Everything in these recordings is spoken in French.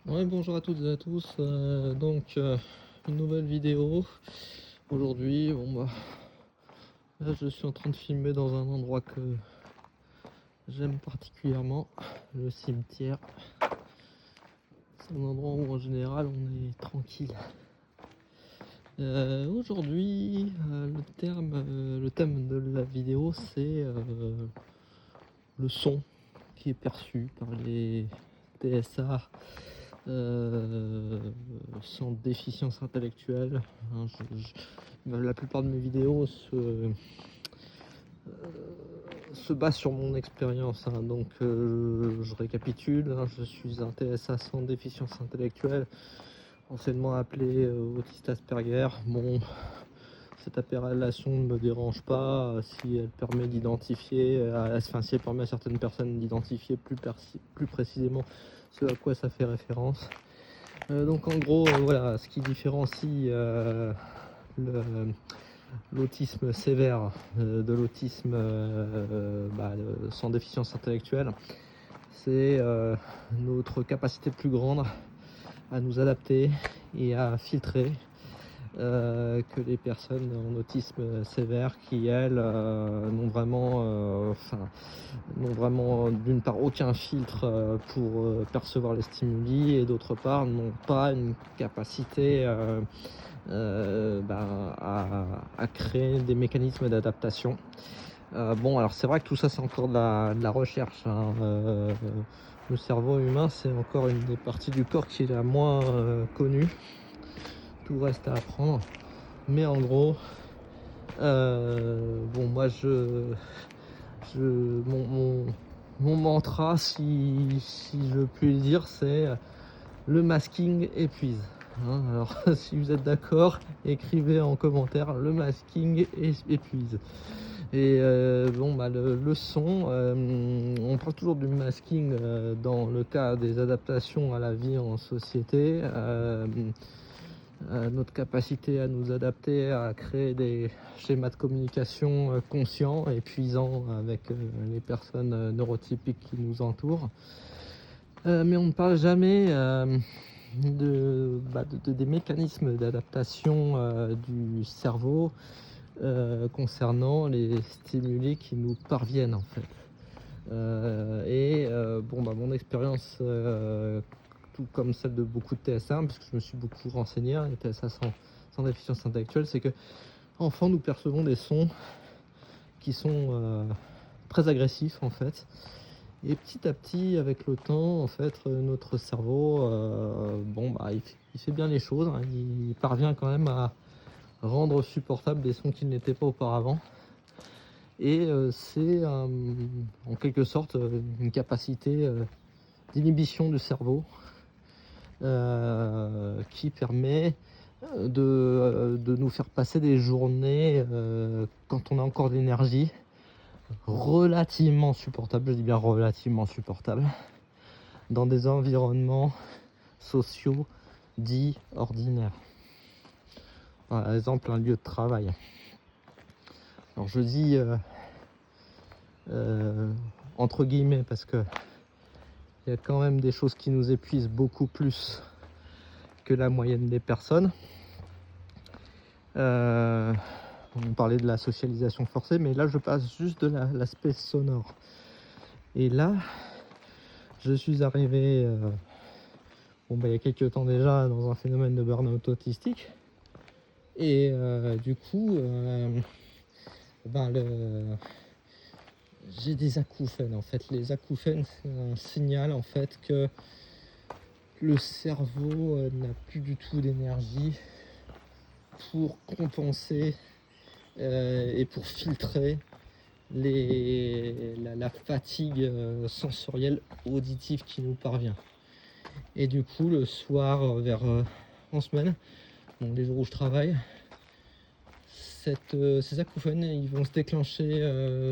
Ouais, bonjour à toutes et à tous. Une nouvelle vidéo. Aujourd'hui, là je suis en train de filmer dans un endroit que j'aime particulièrement, le cimetière. C'est un endroit où en général on est tranquille. Aujourd'hui, le thème de la vidéo, c'est le son qui est perçu par les TSA sans déficience intellectuelle. Hein, la plupart de mes vidéos se basent sur mon expérience. Hein, je récapitule. Hein, je suis un TSA sans déficience intellectuelle, anciennement appelé autiste Asperger. Bon, cette appellation ne me dérange pas si elle permet d'identifier, si elle permet à certaines personnes d'identifier plus précisément ce à quoi ça fait référence. Donc en gros, voilà, ce qui différencie l'autisme sévère de l'autisme sans déficience intellectuelle, c'est notre capacité plus grande à nous adapter et à filtrer que les personnes en autisme sévère qui, elles, n'ont vraiment d'une part aucun filtre pour percevoir les stimuli et d'autre part n'ont pas une capacité à créer des mécanismes d'adaptation. Alors c'est vrai que tout ça c'est encore de la recherche, hein. Le cerveau humain c'est encore une des parties du corps qui est la moins connue. Tout reste à apprendre. Mais en gros, moi je mon mantra, si je puis le dire, c'est le masking épuise. Hein, alors si vous êtes d'accord, écrivez en commentaire le masking épuise. Et le son, on parle toujours du masking dans le cas des adaptations à la vie en société. Notre capacité à nous adapter, à créer des schémas de communication conscients et puissants avec les personnes neurotypiques qui nous entourent. Mais on ne parle jamais des mécanismes d'adaptation du cerveau concernant les stimuli qui nous parviennent en fait. Mon expérience, tout comme celle de beaucoup de TSA, puisque je me suis beaucoup renseigné, hein, les TSA sans déficience intellectuelle, c'est que enfant nous percevons des sons qui sont très agressifs en fait. Et petit à petit, avec le temps, en fait, notre cerveau, il fait bien les choses. Hein, il parvient quand même à rendre supportable des sons qui ne l'étaient pas auparavant. Et c'est en quelque sorte une capacité d'inhibition du cerveau qui permet de nous faire passer des journées quand on a encore de l'énergie relativement supportable, je dis bien relativement supportable, dans des environnements sociaux dits ordinaires. Par exemple, un lieu de travail. Alors je dis entre guillemets parce que il y a quand même des choses qui nous épuisent beaucoup plus que la moyenne des personnes. On parlait de la socialisation forcée, mais là je passe juste de l'aspect sonore. Et là, je suis arrivé il y a quelques temps déjà dans un phénomène de burn-out autistique. Et j'ai des acouphènes en fait. Les acouphènes, c'est un signal en fait que le cerveau n'a plus du tout d'énergie pour compenser et pour filtrer la fatigue sensorielle auditive qui nous parvient. Et du coup, le soir, en semaine, les jours où je travaille, ces acouphènes ils vont se déclencher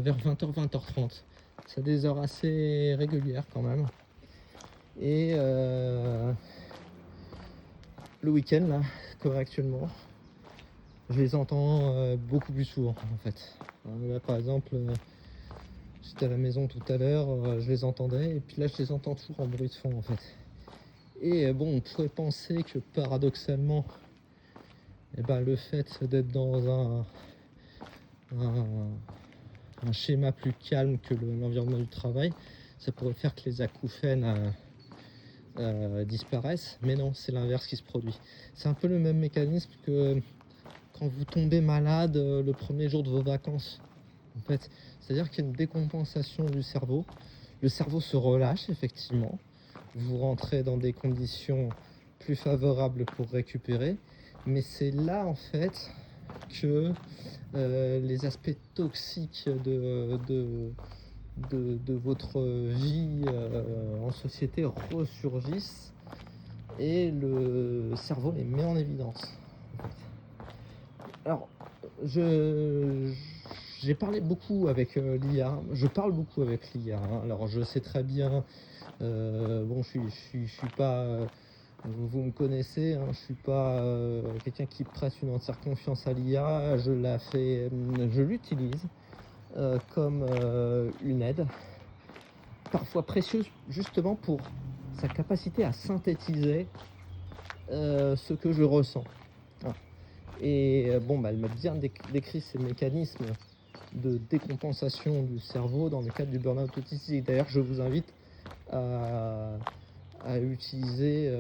vers 20h, 20h30. C'est à des heures assez régulières quand même. Et le week-end, là, comme actuellement, je les entends beaucoup plus souvent en fait. Là, par exemple, j'étais à la maison tout à l'heure, je les entendais, et puis là, je les entends toujours en bruit de fond en fait. Et bon, on pourrait penser que paradoxalement, le fait d'être dans un schéma plus calme que l'environnement du travail, ça pourrait faire que les acouphènes disparaissent, mais non, c'est l'inverse qui se produit. C'est un peu le même mécanisme que quand vous tombez malade le premier jour de vos vacances, en fait. C'est-à-dire qu'il y a une décompensation du cerveau, le cerveau se relâche effectivement, vous rentrez dans des conditions plus favorables pour récupérer, mais c'est là en fait que les aspects toxiques de votre vie en société ressurgissent et le cerveau les met en évidence. Alors, j'ai parlé beaucoup avec l'IA, je parle beaucoup avec l'IA, hein. Alors je sais très bien, bon je suis pas, vous me connaissez, hein, je suis pas quelqu'un qui prête une entière confiance à l'IA, je l'utilise comme une aide, parfois précieuse justement pour sa capacité à synthétiser ce que je ressens. Voilà. Et elle m'a bien décrit ces mécanismes de décompensation du cerveau dans le cadre du burn-out autistique. D'ailleurs, je vous invite à utiliser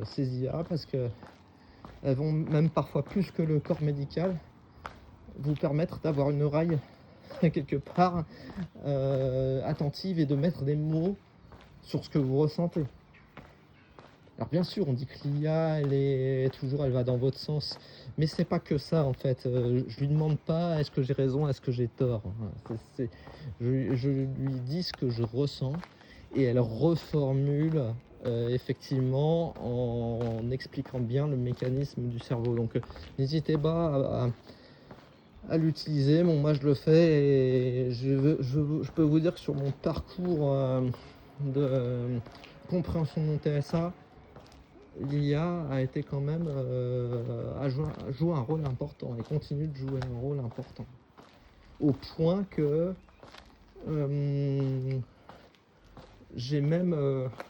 ces IA parce qu'elles vont même parfois plus que le corps médical vous permettre d'avoir une oreille quelque part attentive et de mettre des mots sur ce que vous ressentez. Alors bien sûr, on dit que l'IA, elle va dans votre sens, mais c'est pas que ça en fait. Je lui demande pas est-ce que j'ai raison, est-ce que j'ai tort. Je lui dis ce que je ressens et elle reformule effectivement en expliquant bien le mécanisme du cerveau. Donc n'hésitez pas à l'utiliser. Bon, moi je le fais et je peux vous dire que sur mon parcours de compréhension de mon TSA, l'IA a été quand même a joué un rôle important et continue de jouer un rôle important. Au point que j'ai même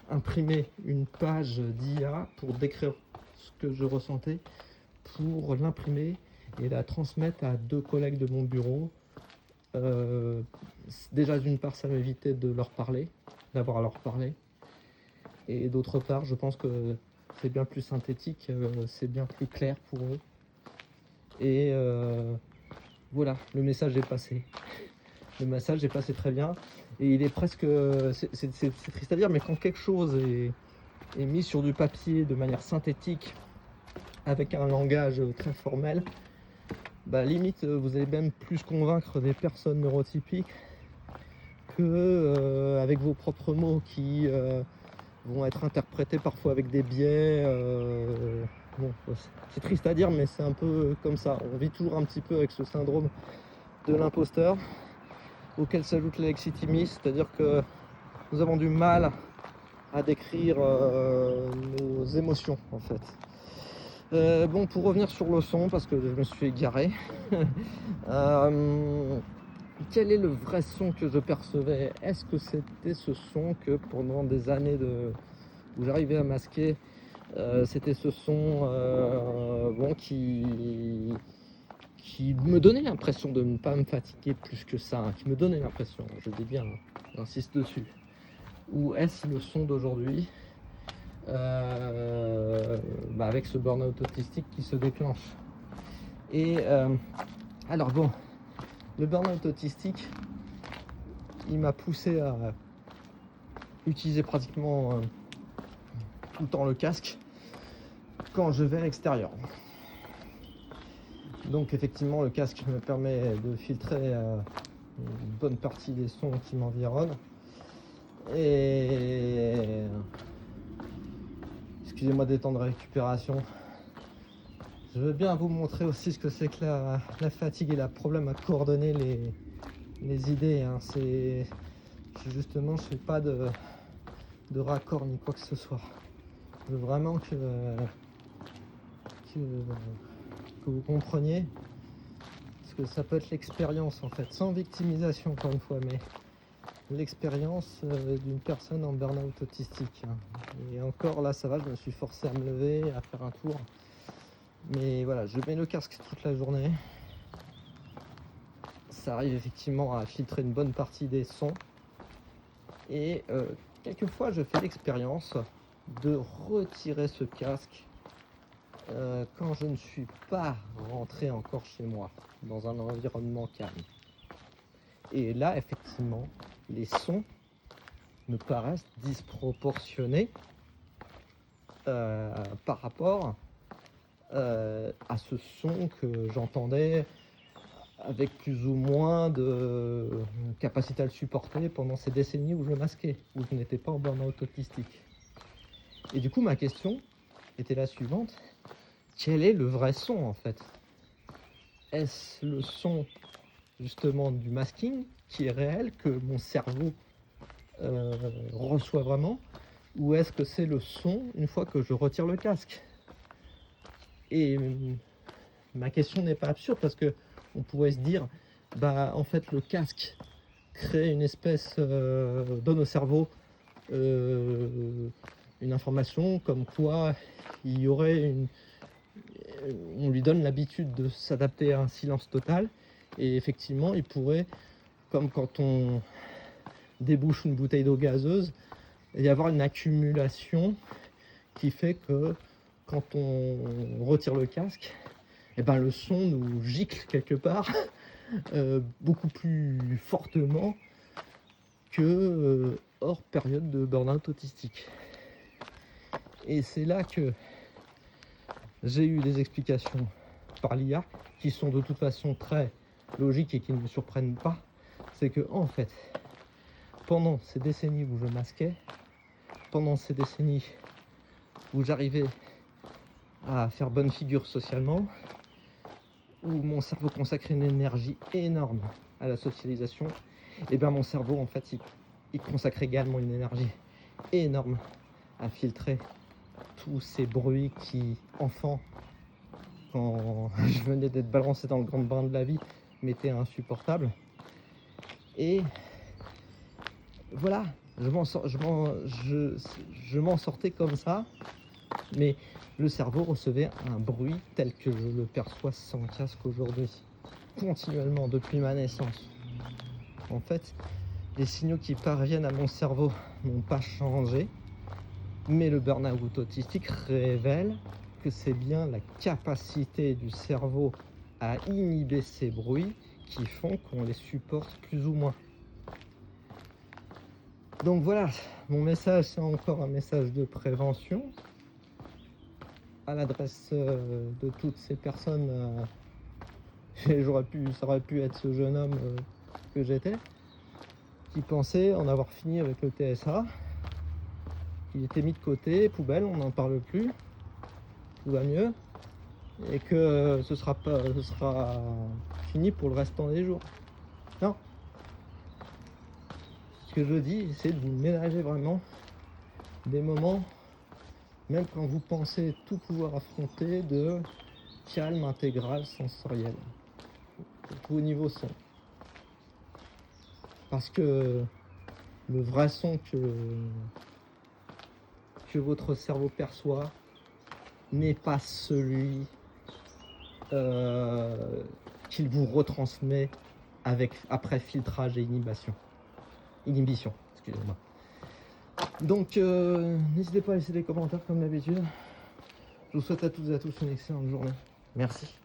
imprimé une page d'IA pour décrire ce que je ressentais, pour l'imprimer et la transmettre à 2 collègues de mon bureau. Déjà d'une part ça m'évitait d'avoir à leur parler, et d'autre part je pense que c'est bien plus synthétique, c'est bien plus clair pour eux, et voilà, le message est passé. Le message est passé très bien, et il est presque, c'est triste à dire, mais quand quelque chose est mis sur du papier de manière synthétique, avec un langage très formel, limite vous allez même plus convaincre des personnes neurotypiques que avec vos propres mots qui vont être interprétés parfois avec des biais. Bon, c'est triste à dire, mais c'est un peu comme ça. On vit toujours un petit peu avec ce syndrome de l'imposteur, auquel s'ajoute l'alexithymie, c'est-à-dire que nous avons du mal à décrire nos émotions en fait. Bon, pour revenir sur le son, parce que je me suis égaré, quel est le vrai son que je percevais? Est-ce que c'était ce son que pendant des années où j'arrivais à masquer, c'était ce son qui me donnait l'impression de ne pas me fatiguer plus que ça, hein, qui me donnait l'impression, je dis bien, j'insiste dessus. Ou est-ce le son d'aujourd'hui avec ce burn-out autistique qui se déclenche? Et alors bon, le burn-out autistique, il m'a poussé à utiliser pratiquement tout le temps le casque quand je vais à l'extérieur. Donc effectivement, le casque me permet de filtrer une bonne partie des sons qui m'environnent. Et excusez-moi des temps de récupération. Je veux bien vous montrer aussi ce que c'est que la fatigue et le problème à coordonner les idées, hein. Justement, je fais pas de raccord ni quoi que ce soit. Je veux vraiment que vous compreniez, parce que ça peut être l'expérience en fait, sans victimisation encore une fois, mais l'expérience d'une personne en burn-out autistique. Et encore là, ça va, je me suis forcé à me lever, à faire un tour. Mais voilà, je mets le casque toute la journée. Ça arrive effectivement à filtrer une bonne partie des sons. Et quelquefois, je fais l'expérience de retirer ce casque quand je ne suis pas rentré encore chez moi, dans un environnement calme. Et là, effectivement, les sons me paraissent disproportionnés par rapport à ce son que j'entendais avec plus ou moins de capacité à le supporter pendant ces décennies où je masquais, où je n'étais pas en burn-out autistique. Et du coup, ma question était la suivante: quel est le vrai son en fait? Est-ce le son justement du masking qui est réel, que mon cerveau reçoit vraiment, ou est-ce que c'est le son une fois que je retire le casque? Et ma question n'est pas absurde, parce que on pourrait se dire, bah en fait le casque crée une espèce, donne au cerveau une information comme quoi il y aurait on lui donne l'habitude de s'adapter à un silence total, et effectivement il pourrait, comme quand on débouche une bouteille d'eau gazeuse, y avoir une accumulation qui fait que quand on retire le casque, et ben le son nous gicle quelque part beaucoup plus fortement que hors période de burn-out autistique. Et c'est là que j'ai eu des explications par l'IA qui sont de toute façon très logiques et qui ne me surprennent pas. C'est que en fait, pendant ces décennies où je masquais, pendant ces décennies où j'arrivais à faire bonne figure socialement, où mon cerveau consacrait une énergie énorme à la socialisation, et bien mon cerveau en fait il consacre également une énergie énorme à filtrer tous ces bruits qui, enfant, quand je venais d'être balancé dans le grand bain de la vie, m'étaient insupportables. Et voilà, je m'en sortais comme ça, mais le cerveau recevait un bruit tel que je le perçois sans casque aujourd'hui, continuellement depuis ma naissance. En fait, les signaux qui parviennent à mon cerveau n'ont pas changé, mais le burn-out autistique révèle que c'est bien la capacité du cerveau à inhiber ces bruits qui font qu'on les supporte plus ou moins. Donc voilà, mon message, c'est encore un message de prévention à l'adresse de toutes ces personnes. Ça aurait pu être ce jeune homme que j'étais, qui pensait en avoir fini avec le TSA, qui était mis de côté, poubelle, on n'en parle plus, tout va mieux, et que ce sera fini pour le restant des jours. Non. Ce que je dis, c'est de vous ménager vraiment des moments, même quand vous pensez tout pouvoir affronter, de calme intégral sensoriel, au niveau son. Parce que le vrai son que votre cerveau perçoit n'est pas celui qu'il vous retransmet après filtrage et inhibition, excusez-moi. Donc n'hésitez pas à laisser des commentaires comme d'habitude. Je vous souhaite à toutes et à tous une excellente journée. Merci.